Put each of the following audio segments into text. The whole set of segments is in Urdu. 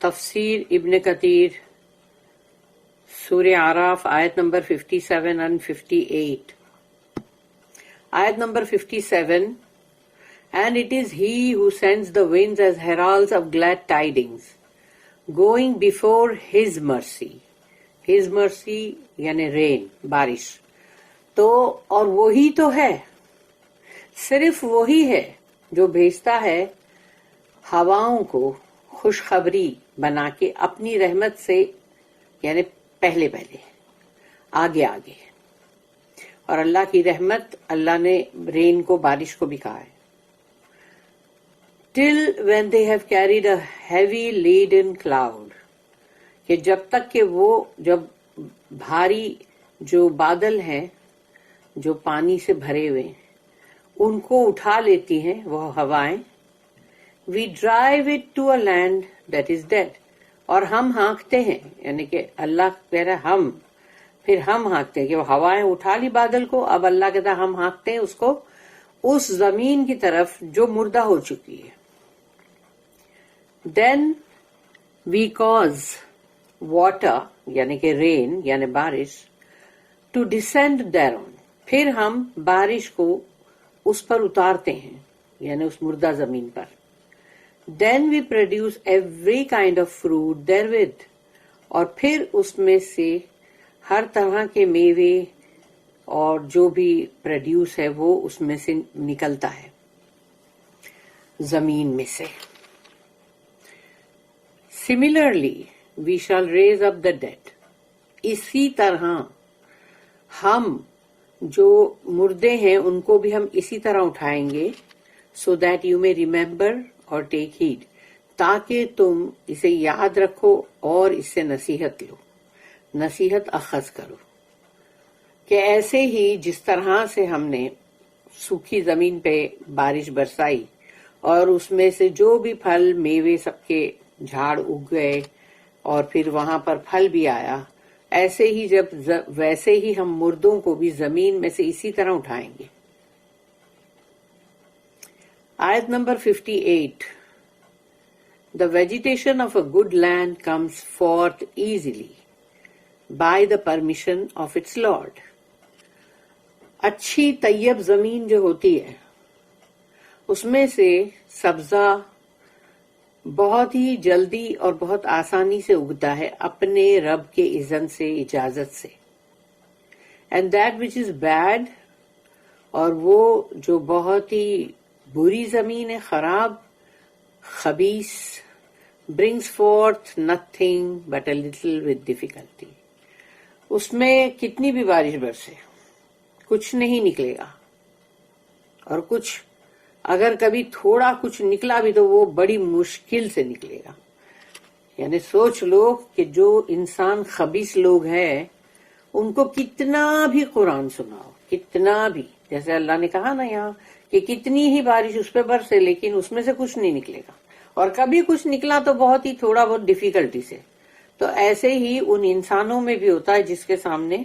تفسیر ابن کثیر سورہ اعراف آیت number 57 and 58. Ayat number 57. And it is he who sends the winds as heralds of glad tidings, going before his mercy. His mercy یعنی رین، بارش. تو اور وہی تو ہے، صرف وہی ہے جو بھیجتا ہے ہواؤں کو خوشخبری بنا کے اپنی رحمت سے، یعنی پہلے پہلے، آگے آگے. اور اللہ کی رحمت، اللہ نے رین کو، بارش کو بھی کہا ہے. Till when they have carried a heavy laden cloud، کہ جب تک کہ وہ، جب بھاری جو بادل ہیں جو پانی سے بھرے ہوئے ان کو اٹھا لیتی ہیں وہ ہوائیں. We drive it to a land that is dead. اور ہم ہانکتے ہیں، یعنی کہ اللہ کہہ رہا ہم، پھر ہم ہانکتے ہیں کہ وہ ہوائیں اٹھا لی بادل کو، اب اللہ کہتا ہے ہم ہانکتے ہیں اس کو اس زمین کی طرف جو مردہ ہو چکی ہے. Then we cause water یعنی کہ رین یعنی بارش to descend thereon. پھر ہم بارش کو اس پر اتارتے ہیں، یعنی اس مردہ زمین پر. Then we produce every kind of fruit therewith. اور پھر اس میں سے ہر طرح کے میوے اور جو بھی پروڈیوس ہے وہ اس میں سے نکلتا ہے زمین میں سے. Similarly, we shall raise up the dead. اسی طرح ہم جو مردے ہیں ان کو بھی ہم اسی طرح اٹھائیں گے. So that you may remember اور ٹیک ہیڈ، تاکہ تم اسے یاد رکھو اور اس سے نصیحت لو، نصیحت اخذ کرو. کہ ایسے ہی جس طرح سے ہم نے سوکھی زمین پہ بارش برسائی اور اس میں سے جو بھی پھل میوے سب کے جھاڑ اگ گئے اور پھر وہاں پر پھل بھی آیا، ایسے ہی ویسے ہی ہم مردوں کو بھی زمین میں سے اسی طرح اٹھائیں گے. آیت number 58. The vegetation of a good land comes forth easily by the permission of its Lord. اچھی طیب زمین جو ہوتی ہے اس میں سے سبزہ بہت ہی جلدی اور بہت آسانی سے اگتا ہے اپنے رب کے اذن سے، اجازت سے. And that which is bad، اور وہ جو بہت ہی بری زمین ہے، خراب، خبیث، brings forth nothing but a little with difficulty. اس میں کتنی بھی بارش برسے کچھ نہیں نکلے گا، اور کچھ اگر کبھی تھوڑا کچھ نکلا بھی تو وہ بڑی مشکل سے نکلے گا. یعنی سوچ لو کہ جو انسان خبیث لوگ ہیں ان کو کتنا بھی قرآن سناؤ، کتنا بھی، جیسے اللہ نے کہا نا یہاں کہ کتنی ہی بارش اس پہ برسے لیکن اس میں سے کچھ نہیں نکلے گا، اور کبھی کچھ نکلا تو بہت ہی تھوڑا بہت ڈیفیکلٹی سے. تو ایسے ہی ان انسانوں میں بھی ہوتا ہے جس کے سامنے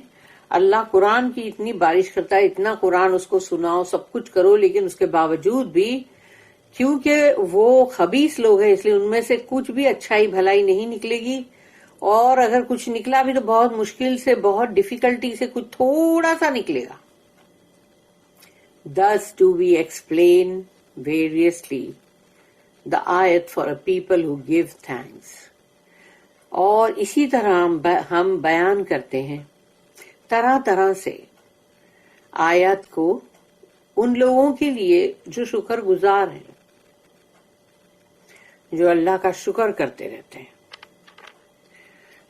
اللہ قرآن کی اتنی بارش کرتا ہے، اتنا قرآن اس کو سناؤ، سب کچھ کرو، لیکن اس کے باوجود بھی کیونکہ وہ خبیث لوگ ہیں اس لیے ان میں سے کچھ بھی اچھائی بھلائی نہیں نکلے گی، اور اگر کچھ نکلا بھی تو بہت مشکل سے، بہت ڈیفیکلٹی سے کچھ تھوڑا سا نکلے گا. Thus do we explain variously the ayat for a people who give thanks. اور اسی طرح ہم بیان کرتے ہیں طرح طرح سے آیات کو ان لوگوں کے لیے جو شکر گزار ہیں، جو اللہ کا شکر کرتے رہتے ہیں.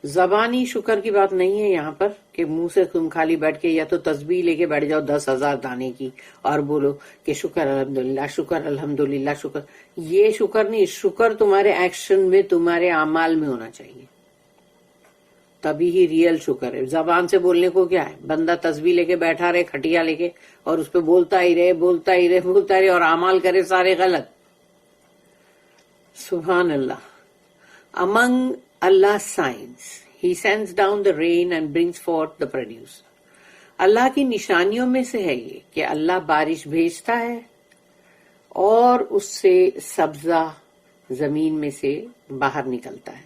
زبانی شکر کی بات نہیں ہے یہاں پر کہ منہ سے تم خالی بیٹھ کے یا تو تسبیح لے کے بیٹھ جاؤ 10,000 دانے کی اور بولو کہ شکر الحمدللہ، شکر الحمدللہ، شکر. یہ شکر نہیں، شکر تمہارے ایکشن میں، تمہارے اعمال میں ہونا چاہیے، تبھی ہی ریئل شکر ہے. زبان سے بولنے کو کیا ہے، بندہ تسبیح لے کے بیٹھا رہے کھٹیا لے کے اور اس پہ بولتا ہی رہے بولتا ہی رہے بولتا ہی رہے اور اعمال کرے سارے غلط. سبحان اللہ. Among Allah's signs, He sends down the rain and brings forth the produce. اللہ کی نشانیوں میں سے ہے یہ کہ اللہ بارش بھیجتا ہے اور اس سے سبزہ زمین میں سے باہر نکلتا ہے.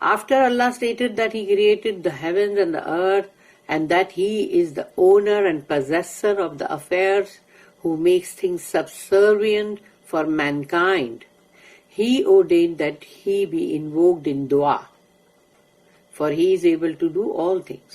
After Allah stated that He created the heavens and the earth and that He is the owner and possessor of the affairs, who makes things subservient for mankind, He ordained that He be invoked in dua, for He is able to do all things.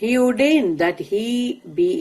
He ordained that he be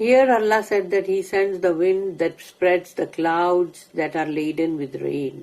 Here Allah said that He sends the wind that spreads the clouds that are laden with rain.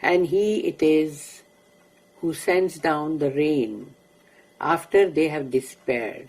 and he it is who sends down the rain after they have despaired,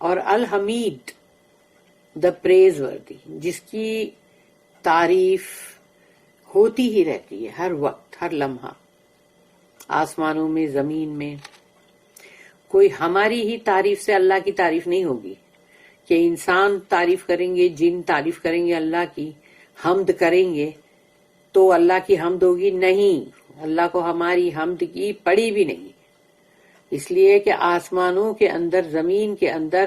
اور الحمید دا پریز وردی، جس کی تعریف ہوتی ہی رہتی ہے ہر وقت، ہر لمحہ، آسمانوں میں، زمین میں. کوئی ہماری ہی تعریف سے اللہ کی تعریف نہیں ہوگی کہ انسان تعریف کریں گے، جن تعریف کریں گے اللہ کی، حمد کریں گے تو اللہ کی حمد ہوگی. نہیں، اللہ کو ہماری حمد کی پڑی بھی نہیں. اس لیے کہ آسمانوں کے اندر، زمین کے اندر،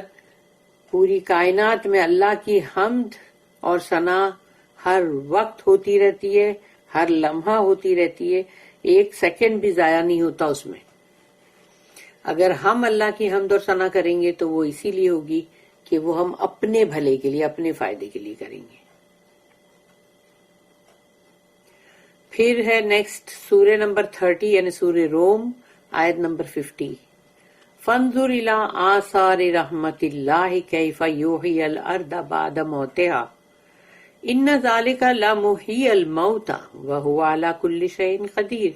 پوری کائنات میں اللہ کی حمد اور ثنا ہر وقت ہوتی رہتی ہے، ہر لمحہ ہوتی رہتی ہے. ایک سیکنڈ بھی ضائع نہیں ہوتا اس میں. اگر ہم اللہ کی حمد اور ثنا کریں گے تو وہ اسی لیے ہوگی کہ وہ ہم اپنے بھلے کے لیے، اپنے فائدے کے لیے کریں گے. پھر ہے نیکسٹ سورہ نمبر 30 یعنی سورہ روم، آیت نمبر 50. فانظر الی آثار رحمت اللہ کیف یحیی الارض بعد موتها ان ذلک لمحیی الموتى وہو علی کل شیء قدیر.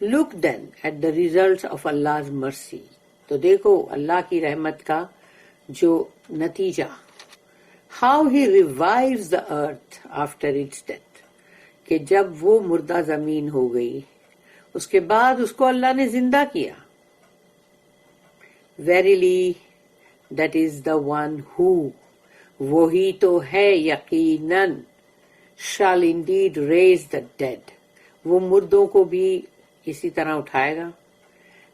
Look then at the results of Allah's mercy. تو دیکھو اللہ کی رحمت کا جو نتیجہ. How he revives the earth after its death. کہ جب وہ مردہ زمین ہو گئی اس کے بعد اس کو اللہ نے زندہ کیا. Verily that is the one who، وہی تو ہے یقیناً، shall indeed raise the dead، وہ مردوں کو بھی اسی طرح اٹھائے گا.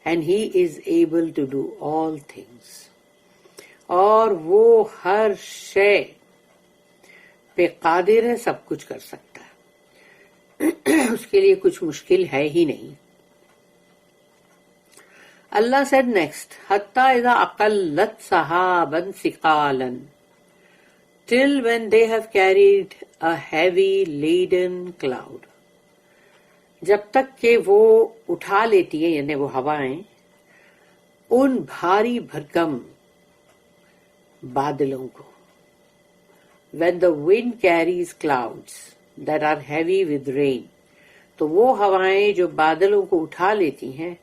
And he is able to do all things، اور وہ ہر شے پہ قادر ہے، سب کچھ کر سکتا ہے. اس کے لیے کچھ مشکل ہے ہی نہیں. اللہ said next حتی اذا اقلت سحابا ثقالا till when they have carried a heavy laden cloud. جب تک کہ وہ اٹھا لیتی ہے یعنی وہ ہوائیں ان بھاری بھرکم بادلوں کو. When the wind carries clouds that are heavy with rain، تو وہ ہوائیں جو بادلوں کو اٹھا لیتی ہیں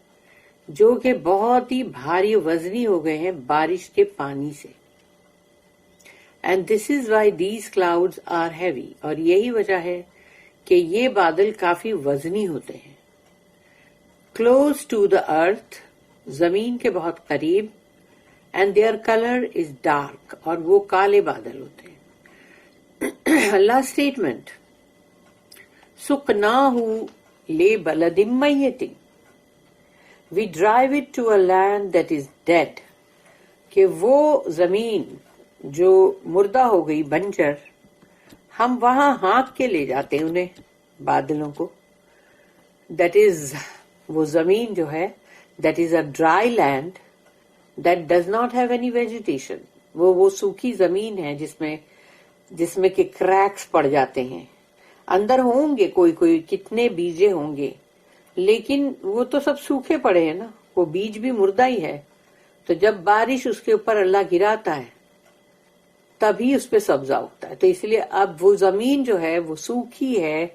جو کہ بہت ہی بھاری وزنی ہو گئے ہیں بارش کے پانی سے. And this is why these clouds are heavy، اور یہی وجہ ہے کہ یہ بادل کافی وزنی ہوتے ہیں. Close to the earth، زمین کے بہت قریب. And their color is dark، اور وہ کالے بادل ہوتے ہیں. اللہ اسٹیٹمنٹ سقناہ لبلد میت، we drive it to a land that is dead، کہ وہ زمین جو مردہ ہو گئی بنجر، ہم وہاں ہانک کے لے جاتے ہیں انہیں بادلوں کو. that is، وہ زمین جو ہے that is a dry land that does not have any vegetation، وہ سوکھی زمین ہے جس میں کہ کریکس پڑ جاتے ہیں. اندر ہوں گے کوئی کتنے بیجے ہوں گے، لیکن وہ تو سب سوکھے پڑے ہیں نا، وہ بیج بھی مردہ ہی ہے. تو جب بارش اس کے اوپر اللہ گراتا ہے تبھی اس پہ سبزہ اگتا ہے. تو اس لیے اب وہ زمین جو ہے وہ سوکھی ہے،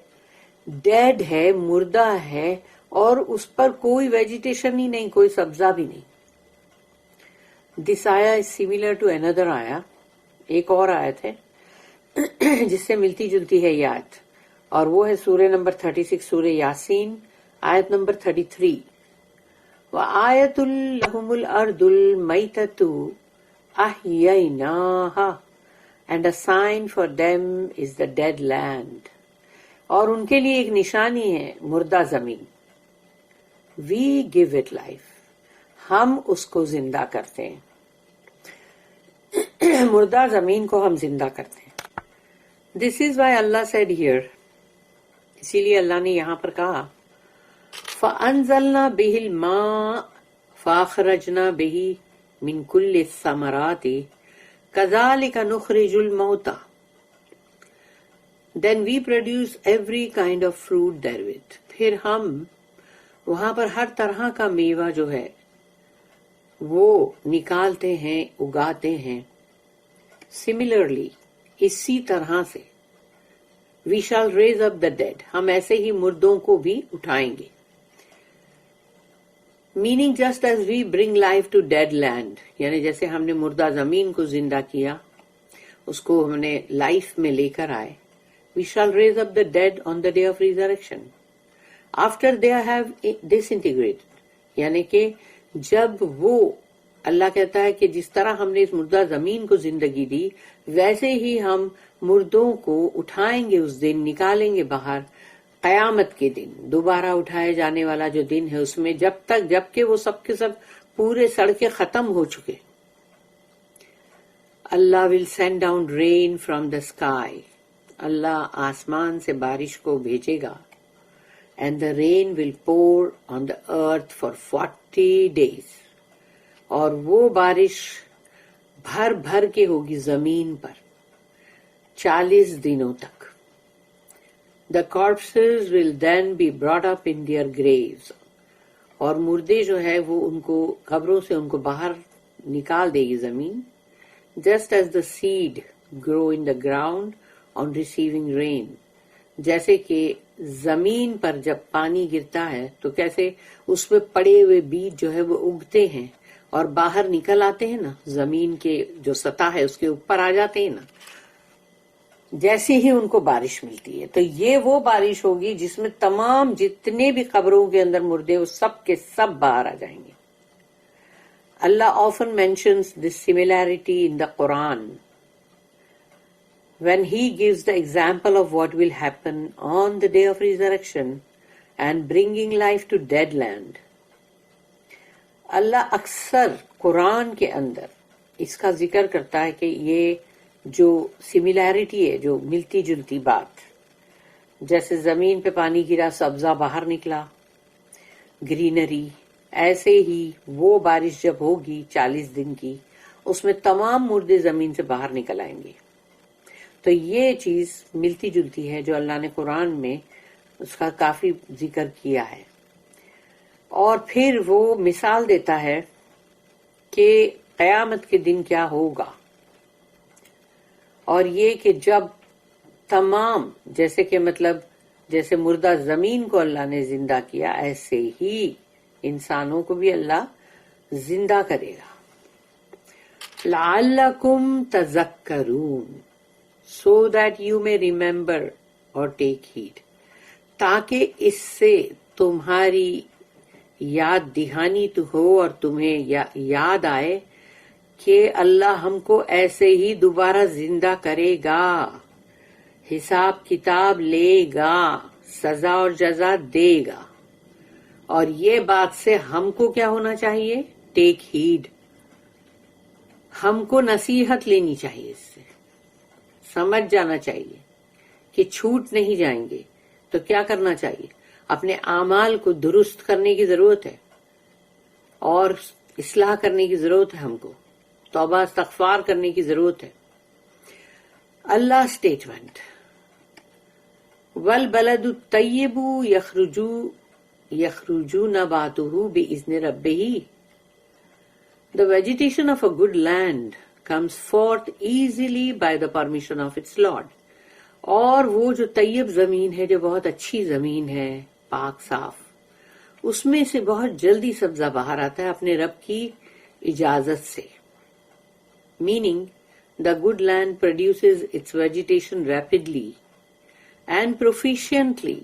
ڈیڈ ہے، مردہ ہے، اور اس پر کوئی ویجیٹیشن ہی نہیں، کوئی سبزہ بھی نہیں. دس آیا از سیملر ٹو اندر آیا، ایک اور آیت ہے جس سے ملتی جلتی ہے یہ آیت، اور وہ ہے سورہ نمبر 36 سورہ یاسین، آیت number 33. وَآیَةٌ لَهُمُ الْأَرْضُ الْمَيْتَةُ أَحْيَيْنَاهَا and a sign for them is the dead land، اور ان کے لیے ایک نشانی ہے مردہ زمین. We give it life، ہم اس کو زندہ کرتے ہیں. مردہ زمین کو ہم زندہ کرتے ہیں. This is why Allah said here، اسی لیے اللہ نے یہاں پر کہا فَأَنزَلْنَا بِهِ الْمَاءَ فَأَخْرَجْنَا بِهِ مِنْ كُلِّ الثَّمَرَاتِ كَذَلِكَ نُخْرِجُ الْمَوْتَى، then we produce every kind of fruit therewith، پھر ہم وہاں پر ہر طرح کا میوہ جو ہے وہ نکالتے ہیں، اگاتے ہیں. Similarly، اسی طرح سے we shall raise up the dead، ہم ایسے ہی مردوں کو بھی اٹھائیں گے. Meaning just as we bring life to dead land, یعنی جیسے ہم نے مردہ زمین کو زندہ کیا، اس کو ہم نے لائف میں لے کر آئے. We shall raise up the dead on the day of resurrection after they have disintegrated, یعنی کہ جب وہ اللہ کہتا ہے کہ جس طرح ہم نے اس مردہ زمین کو زندگی دی ویسے ہی ہم مردوں کو اٹھائیں گے، اس دن نکالیں گے باہر، قیامت کے دن دوبارہ اٹھائے جانے والا جو دن ہے، اس میں جب کہ وہ سب کے سب پورے سڑکیں ختم ہو چکے. اللہ will send down rain from the sky, اللہ آسمان سے بارش کو بھیجے گا. اینڈ دا رین ول پور آن دا ارتھ فار 40 days، اور وہ بارش بھر بھر کے ہوگی زمین پر 40 دنوں تک. The corpses will then be brought up in their graves، اور مردے جو ہے وہ ان کو قبروں سے ان کو باہر نکال دے گی زمین. Just as the seed grow in the ground on receiving rain، جیسے کہ زمین پر جب پانی گرتا ہے تو کیسے اس پہ پڑے ہوئے بیج جو ہے وہ اگتے ہیں اور باہر نکل آتے ہیں نا، زمین کے جو سطح ہے اس کے اوپر آ جاتے ہیں نا، جیسے ہی ان کو بارش ملتی ہے. تو یہ وہ بارش ہوگی جس میں تمام جتنے بھی قبروں کے اندر مردے وہ سب کے سب باہر آ جائیں گے. اللہ often mentions this similarity in the Quran when he gives the example of what will happen on the day of resurrection and bringing life to dead land. اللہ اکثر قرآن کے اندر اس کا ذکر کرتا ہے کہ یہ جو سملیرٹی ہے، جو ملتی جلتی بات، جیسے زمین پہ پانی گرا سبزہ باہر نکلا، گرینری، ایسے ہی وہ بارش جب ہوگی 40 دن کی، اس میں تمام مردے زمین سے باہر نکل آئیں گے. تو یہ چیز ملتی جلتی ہے جو اللہ نے قرآن میں اس کا کافی ذکر کیا ہے. اور پھر وہ مثال دیتا ہے کہ قیامت کے دن کیا ہوگا، اور یہ کہ جب تمام جیسے کہ مطلب جیسے مردہ زمین کو اللہ نے زندہ کیا ایسے ہی انسانوں کو بھی اللہ زندہ کرے گا. لعلکم تذکرون so that you may remember or take heed، تاکہ اس سے تمہاری یاد دہانی تو ہو اور تمہیں یاد آئے کہ اللہ ہم کو ایسے ہی دوبارہ زندہ کرے گا، حساب کتاب لے گا، سزا اور جزا دے گا. اور یہ بات سے ہم کو کیا ہونا چاہیے؟ ٹیک ہیڈ، ہم کو نصیحت لینی چاہیے، اس سے سمجھ جانا چاہیے کہ چھوٹ نہیں جائیں گے. تو کیا کرنا چاہیے؟ اپنے اعمال کو درست کرنے کی ضرورت ہے اور اصلاح کرنے کی ضرورت ہے، ہم کو توبہ استغفار کرنے کی ضرورت ہے. اللہ اسٹیٹمنٹ والبلد الطیب یخرج نباتہ بإذن ربہ. The vegetation of a good land comes forth easily by the permission of its Lord. اور وہ جو طیب زمین ہے، جو بہت اچھی زمین ہے، پاک صاف، اس میں سے بہت جلدی سبزہ باہر آتا ہے اپنے رب کی اجازت سے. Meaning, the good land produces its vegetation rapidly and proficiently.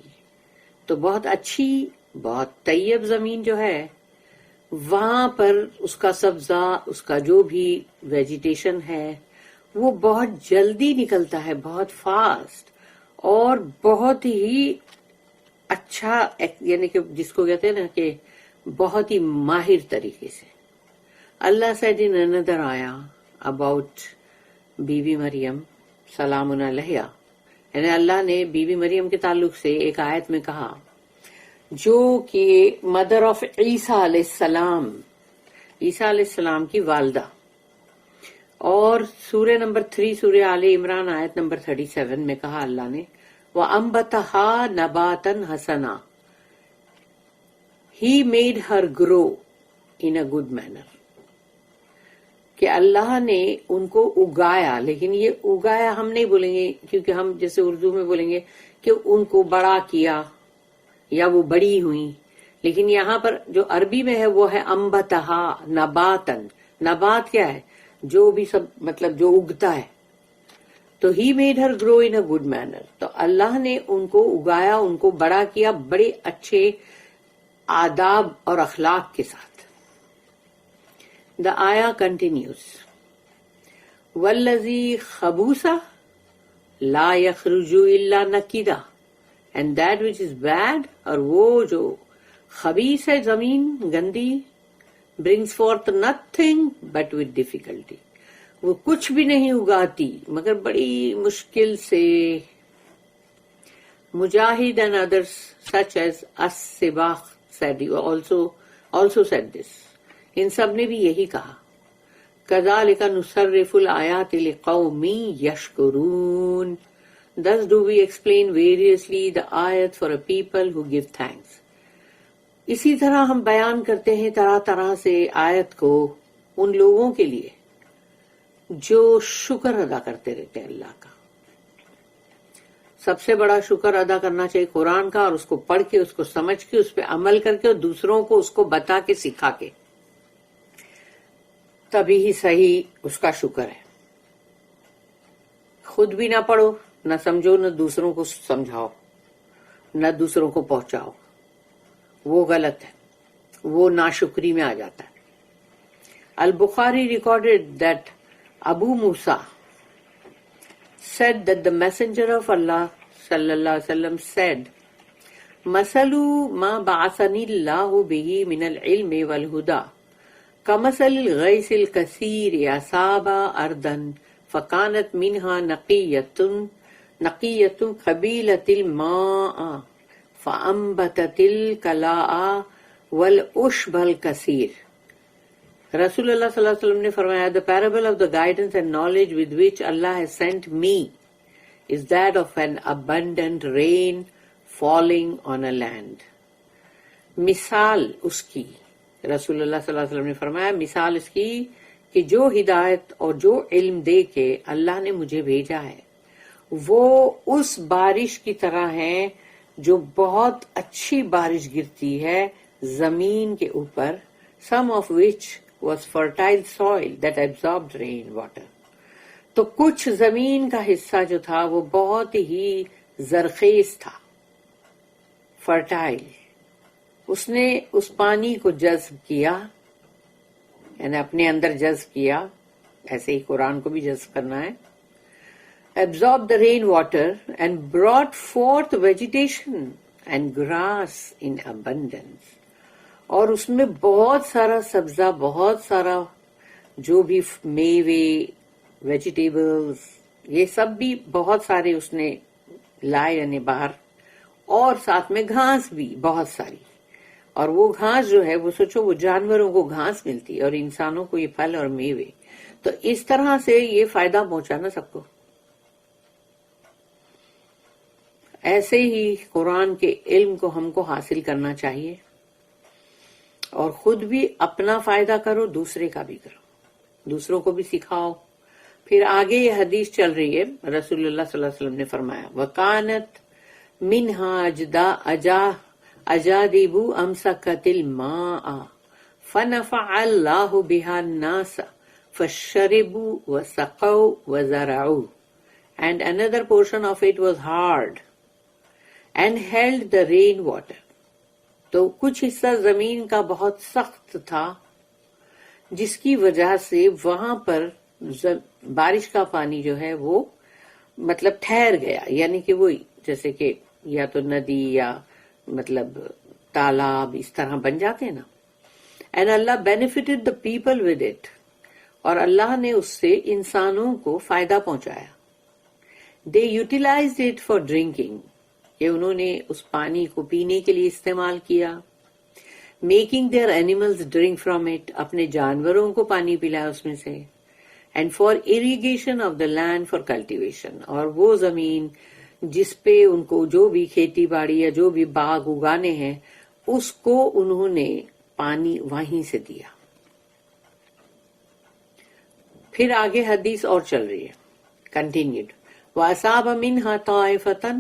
تو بہت اچھی، بہت طیب زمین جو ہے، وہاں پر اس کا سبزہ، اس کا جو بھی ویجیٹیشن ہے وہ بہت جلدی نکلتا ہے، بہت فاسٹ اور بہت ہی اچھا، یعنی کہ جس کو کہتے ہیں نا کہ بہت ہی ماہر طریقے سے. اللہ said in another ayah about بی بی مریم سلام علیہا، یعنی اللہ نے بی بی مریم کے تعلق سے ایک آیت میں کہا جو کہ مدر آف عیسیٰ علیہ السلام، عیسیٰ علیہ السلام کی والدہ، اور سورہ نمبر 3 سورہ آل عمران آیت نمبر 37 میں کہا اللہ نے وَأَنبَتَهَا نَبَاتًا حَسَنًا، He made her grow in a good manner، کہ اللہ نے ان کو اگایا. لیکن یہ اگایا ہم نہیں بولیں گے، کیونکہ ہم جیسے اردو میں بولیں گے کہ ان کو بڑا کیا یا وہ بڑی ہوئی، لیکن یہاں پر جو عربی میں ہے وہ ہے انبتہا نباتن. نبات کیا ہے؟ جو بھی سب مطلب جو اگتا ہے. تو he made her grow in a good manner. تو اللہ نے ان کو اگایا، ان کو بڑا کیا بڑے اچھے آداب اور اخلاق کے ساتھ. دا آیا کنٹینیوز والذی خبوث لا یخرج الا نکدا. And that which is bad, اور وہ جو خبیث ہے زمین گندی، brings forth nothing but with difficulty. وہ کچھ بھی نہیں اگاتی مگر بڑی مشکل سے. مجاہد and others such as as-Sibaq said, also said this. ان سب نے بھی یہی کہا. كَذَلِكَ نُصَرِّفُ الْآيَاتِ لِقَوْمٍ يَشْكُرُونَ. Thus do we explain variously the ayat for a people who give thanks. اسی طرح ہم بیان کرتے ہیں طرح طرح سے آیت کو ان لوگوں کے لیے جو شکر ادا کرتے رہتے ہیں اللہ کا. سب سے بڑا شکر ادا کرنا چاہیے قرآن کا، اور اس کو پڑھ کے، اس کو سمجھ کے، اس پہ عمل کر کے، اور دوسروں کو اس کو بتا کے سکھا کے. تبھی ہی صحیح اس کا شکر ہے. خود بھی نہ پڑھو، نہ سمجھو، نہ دوسروں کو سمجھاؤ، نہ دوسروں کو پہنچاؤ، وہ غلط ہے، وہ ناشکری میں آ جاتا ہے. البخاری recorded that Abu Musa said that the messenger of Allah sallallahu alaihi wasallam said, "Masalu ma ba'athani Allahu bihi min al-ilmi wal huda, kamasal al-ghayth al-kaseer asaba ardan fakanat minha naqiyatun qabilatil ma'a fa'ambatatil kala'a wal ushbal kaseer." رسول اللہ صلی اللہ علیہ وسلم نے فرمایا، the parable of the guidance and knowledge with which Allah has sent me is that of an abundant rain falling on a land. مثال اس کی، رسول اللہ صلی اللہ علیہ وسلم نے فرمایا مثال اس کی کہ جو ہدایت اور جو علم دے کے اللہ نے مجھے بھیجا ہے وہ اس بارش کی طرح ہے جو بہت اچھی بارش گرتی ہے زمین کے اوپر، some of which was fertile soil that absorbed rain water. تو کچھ زمین کا حصہ جو تھا وہ بہت ہی زرخیز تھا، فرٹائل. اس نے اس پانی کو جذب کیا، یعنی اپنے اندر جذب کیا. ایسے ہی قرآن کو بھی جذب کرنا ہے. absorbed the rain water and brought forth vegetation and grass in abundance. اور اس میں بہت سارا سبزہ، بہت سارا جو بھی میوے، ویجیٹیبلز، یہ سب بھی بہت سارے اس نے لائے یعنی باہر، اور ساتھ میں گھاس بھی بہت ساری. اور وہ گھاس جو ہے وہ سوچو وہ جانوروں کو گھاس ملتی اور انسانوں کو یہ پھل اور میوے. تو اس طرح سے یہ فائدہ پہنچانا سب کو. ایسے ہی قرآن کے علم کو ہم کو حاصل کرنا چاہیے، اور خود بھی اپنا فائدہ کرو، دوسرے کا بھی کرو، دوسروں کو بھی سکھاؤ. پھر آگے یہ حدیث چل رہی ہے، رسول اللہ صلی اللہ علیہ وسلم نے فرمایا وَقَانَتْ مِنْهَا أَجَادِبُ أَمْسَكَتِ الْمَاءَ فَنَفَعَ اللَّهُ بِهَا النَّاسَ فَشَرِبُوا وَسَقَوْا وَزَرَعُوا. And another portion of it was hard and held the rain water. تو کچھ حصہ زمین کا بہت سخت تھا جس کی وجہ سے وہاں پر بارش کا پانی جو ہے وہ مطلب ٹھہر گیا، یعنی کہ وہی جیسے کہ یا تو ندی یا مطلب تالاب اس طرح بن جاتے ہیں نا. And Allah benefited the people with it, اور اللہ نے اس سے انسانوں کو فائدہ پہنچایا. دے یوٹیلائزڈ اٹ فار ڈرنکنگ، کہ انہوں نے اس پانی کو پینے کے لیے استعمال کیا. Making their animals drink from it, اپنے جانوروں کو پانی پلایا اس میں سے. And for irrigation of the land for cultivation, اور وہ زمین جس پہ ان کو جو بھی کھیتی باڑی یا جو بھی باغ اگانے ہیں اس کو انہوں نے پانی وہیں سے دیا. پھر آگے حدیث اور چل رہی ہے، کنٹینیوڈ. وَأَصَابَ مِنْهَا طَائِفَةً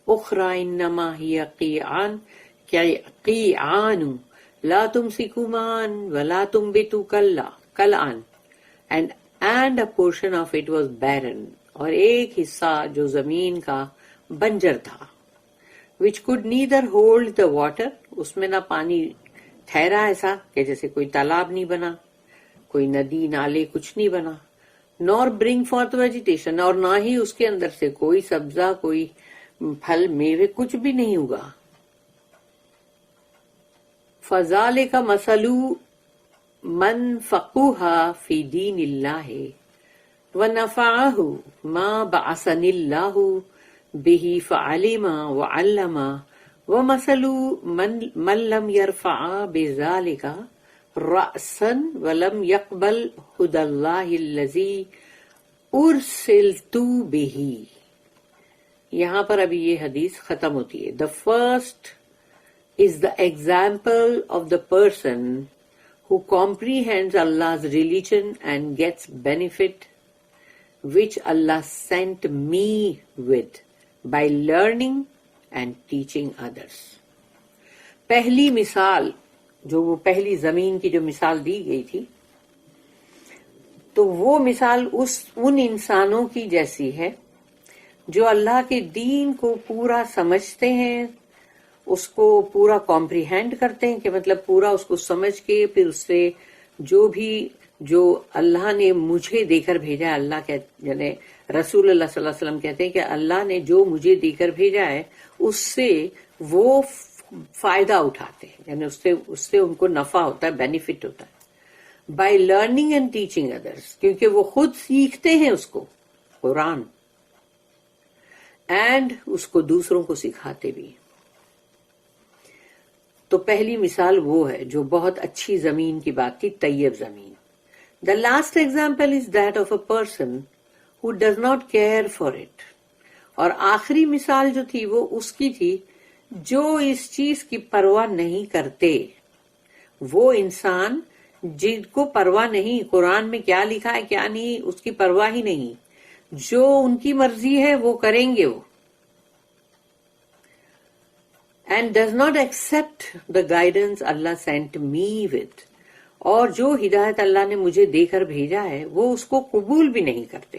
اخرى انما هي قيعان قیعان لا تمسکوا معا ولا تنبتوا کلعا and a portion of it was barren, اور ایک حصہ جو زمین کا بنجر تھا، which could neither hold the water، اس میں نہ پانی ٹھہرا ایسا کہ جیسے کوئی تالاب نہیں بنا، کوئی ندی نالے کچھ نہیں بنا، nor bring forth vegetation، اور نہ ہی اس کے اندر سے کوئی سبزہ، کوئی پھل میوے کچھ بھی نہیں ہوگا۔ فَذَلِكَ مَثَلُ من فقوها فی دین اللہ ونفعه ما بعثنی اللہ به فعلم وعلم ومثل من لم يرفع بذلك رأسا ولم يقبل هدى اللہ الذی ارسلت به۔ یہاں پر ابھی یہ حدیث ختم ہوتی ہے۔ The first is the example of the person who comprehends Allah's religion and gets benefit which Allah sent me with by learning and teaching others۔ پہلی مثال جو وہ پہلی زمین کی جو مثال دی گئی تھی، تو وہ مثال ان انسانوں کی جیسی ہے جو اللہ کے دین کو پورا سمجھتے ہیں، اس کو پورا کمپریہینڈ کرتے ہیں، کہ مطلب پورا اس کو سمجھ کے پھر اس سے جو اللہ نے مجھے دے کر بھیجا ہے، اللہ کے یعنی رسول اللہ صلی اللہ علیہ وسلم کہتے ہیں کہ اللہ نے جو مجھے دے کر بھیجا ہے اس سے وہ فائدہ اٹھاتے ہیں، یعنی اس سے ان کو نفع ہوتا ہے، بینیفٹ ہوتا ہے۔ بائی لرننگ اینڈ ٹیچنگ ادرس، کیونکہ وہ خود سیکھتے ہیں اس کو، قرآن، اینڈ اس کو دوسروں کو سکھاتے بھی۔ تو پہلی مثال وہ ہے جو بہت اچھی زمین کی بات تھی، طیب زمین۔ The last example is that of a person who does not care for it۔ اور آخری مثال جو تھی وہ اس کی تھی جو اس چیز کی پرواہ نہیں کرتے۔ وہ انسان جن کو پرواہ نہیں، قرآن میں کیا لکھا ہے کیا نہیں، اس کی پرواہ ہی نہیں، جو ان کی مرضی ہے وہ کریں گے وہ، and does not accept the guidance Allah sent me with، اور جو ہدایت اللہ نے مجھے دے کر بھیجا ہے وہ اس کو قبول بھی نہیں کرتے،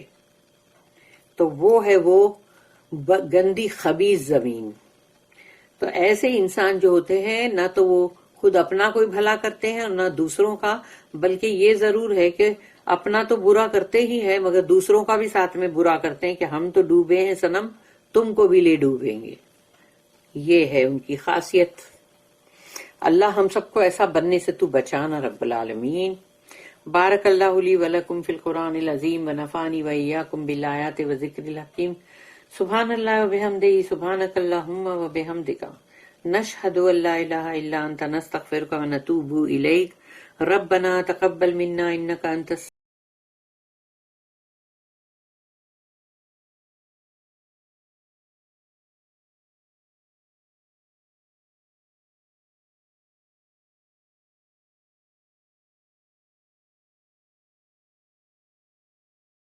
تو وہ ہے وہ گندی خبیث زمین۔ تو ایسے انسان جو ہوتے ہیں نہ تو وہ خود اپنا کوئی بھلا کرتے ہیں اور نہ دوسروں کا، بلکہ یہ ضرور ہے کہ اپنا تو برا کرتے ہی ہے مگر دوسروں کا بھی ساتھ میں برا کرتے ہیں کہ ہم تو ڈوبے ہیں صنم، تم کو بھی لے ڈوبیں گے۔ یہ ہے ان کی خاصیت۔ اللہ ہم سب کو ایسا بننے سے تو بچانا رب العالمین۔ بارک اللہ لی ولکم فی القرآن العظیم ونفعنی وإیاکم بالآیات وذکر الحکیم۔ سبحان اللہ وبحمدہ، سبحانک اللہم وبحمدک، نشہد ان لا الہ الا انت، نستغفرک ونتوب الیک۔ ربنا تقبل منا انک انت